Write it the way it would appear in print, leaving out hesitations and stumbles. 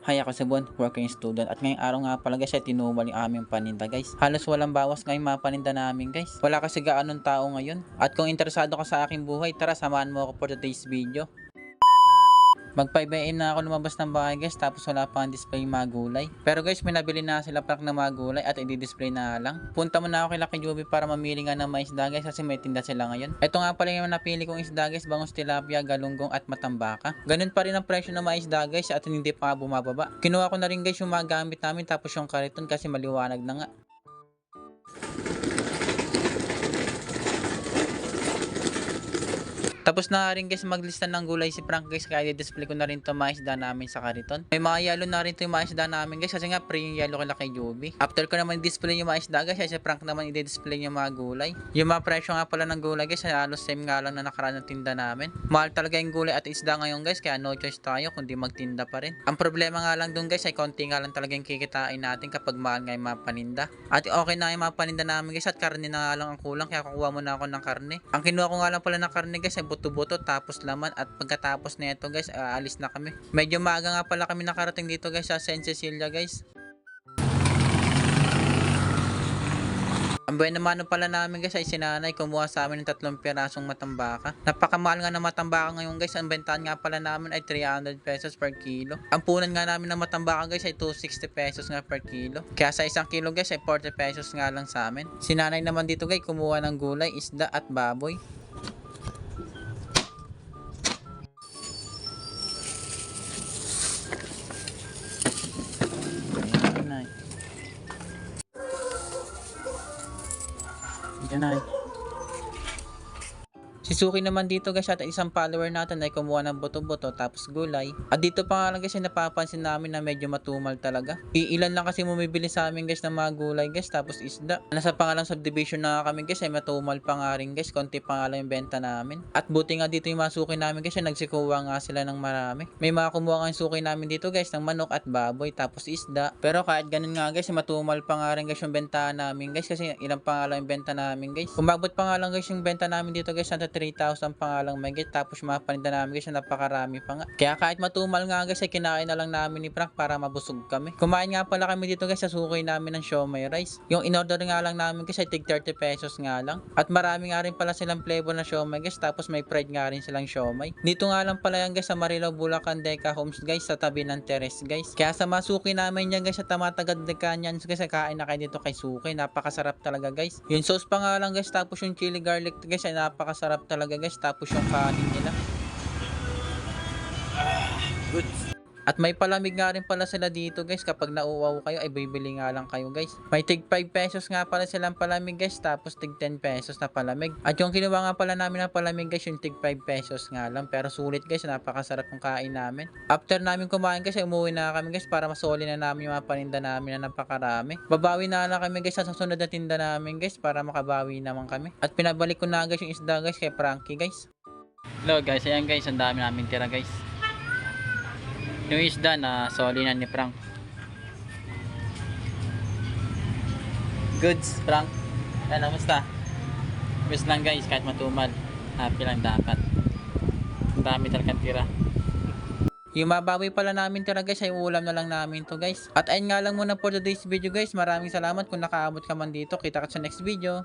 Hi, ako si Bon, working student. At ngayong araw nga pala guys ay tinumal yung aming paninda guys. Halos walang bawas ngayong mga paninda namin guys. Wala kasi gaanong tao ngayon. At kung interesado ka sa aking buhay, tara samahan mo ako for today's video. Mag 5am na ako lumabas ng bahay guys, tapos wala pang display yung mga gulay. Pero guys, may nabili na sila pack ng mga gulay at i-display na lang. Punta muna ako kay Lucky Juby para mamili nga ng mga isda guys, kasi may tinda sila ngayon. Ito nga pala yung napili kong isda guys, bangus tilapia, galunggong at matambaka. Ganun pa rin ang presyo ng mga isda guys at hindi pa bumababa. Kinuha ko na rin guys yung mga gamit namin tapos yung kariton kasi maliwanag na nga. Tapos na rin guys maglista ng gulay si Frank guys, kaya i-display ko na rin to mga isda namin sa kariton. May mga yellow na rin to yung mga isda namin guys, kasi nga pre yung yellow kila kay Joby. After ko naman i-display yung mga isda guys, si Frank naman i-display yung mga gulay. Yung mga presyo nga pala ng gulay guys, halos same nga lang na nakaraan ng tinda namin. Mahal talaga yung gulay at isda ngayon guys, kaya no choice tayo kundi magtinda pa rin. Ang problema nga lang dun guys ay konti nga lang talaga yung kikitain natin kapag mahal nga yung mga paninda. At okay na yung mga paninda namin guys, at karne na nga lang ang kulang, kaya kukuha muna ako ng karne. Ang kinuha ko nga lang pala ng karne guys ay buto-buto tapos laman, at pagkatapos nito guys aalis na kami. Medyo maaga nga pala kami nakarating dito guys sa Saint Cecilia guys. Ang buwan naman pala namin guys ay sinanay kumuha sa amin ng 3 pirasong matambaka. Napakamahal nga ng matambaka ngayon guys. Ang bentahan nga pala namin ay 300 pesos per kilo. Ang punan nga namin ng matambaka guys ay 260 pesos nga per kilo. Kaya sa 1 kilo guys ay 40 pesos nga lang sa amin. Sinanay naman dito guys kumuha ng gulay, isda at baboy. Yan ay. Si Suki naman dito guys at isang follower natin ay kumuha ng buto-buto tapos gulay. At dito pa nga lang guys ay napapansin namin na medyo matumal talaga. Iilan lang kasi bumibili sa amin guys ng mga gulay guys tapos isda. Nasa pangalang subdivision na kami guys ay matumal pa nga rin guys. Konti pa nga lang yung benta namin. At buti nga dito yung mga suki namin guys ay nagsikuha nga sila ng marami. May mga kumuha nga yung suki namin dito guys ng manok at baboy tapos isda. Pero kahit ganun nga guys ay matumal pa nga rin guys yung benta namin guys, kasi ilang pa nga lang yung benta namin guys. Umabot pa nga lang guys yung benta namin dito guys sa 3,000 pa nga lang megit, tapos mga paninda namin guys napakarami pa nga. Kaya kahit matumal nga guys ay kinain na lang namin ni Frank para mabusog kami. Kumain nga pala kami dito guys sa suki namin ng siomai rice. Yung in-order nga lang namin guys ay tig 30 pesos nga lang. At marami nga rin pala silang flavor na siomai guys, tapos may fried nga rin silang siomai. Dito nga lang pala yan guys sa Marilao, Bulacan, Deca Homes guys, sa tabi ng terrace guys. Kaya sa mga suki namin yan guys sa tamatagad Decan yan guys, kain na kayo dito kay suki. Napakasarap talaga guys. Yung sauce pa nga lang guys, tapos yung chili garlic guys ay napakasarap talaga guys, tapos yung kanin nila. Good. At may palamig nga rin pala sila dito guys, kapag nauuaw kayo ay bibili nga lang kayo guys. May tig 5 pesos nga pala silang palamig guys, tapos tig 10 pesos na palamig. At yung kinuha nga pala namin ng palamig guys yung tig 5 pesos nga lang, pero sulit guys, napakasarap ng kain namin. After namin kumain guys ay umuwi na kami guys para masoli na namin yung mga paninda namin na napakarami. Babawi na lang kami guys sa susunod na tinda namin guys para makabawi naman kami. At pinabalik ko na guys yung isda guys kay Frankie guys. Hello guys, ayan guys, ang dami namin tira guys. Yung isda na soli na ni Frank. Goods, Frank. Ano, kamusta? Best lang guys, kahit matumal. Happy lang dapat. Ang dami talagang tira. Yung mabawi pala namin tira guys ay ulam na lang namin to guys. At ayun nga lang muna for today's video guys. Maraming salamat kung nakaabot ka man dito. Kita ka sa next video.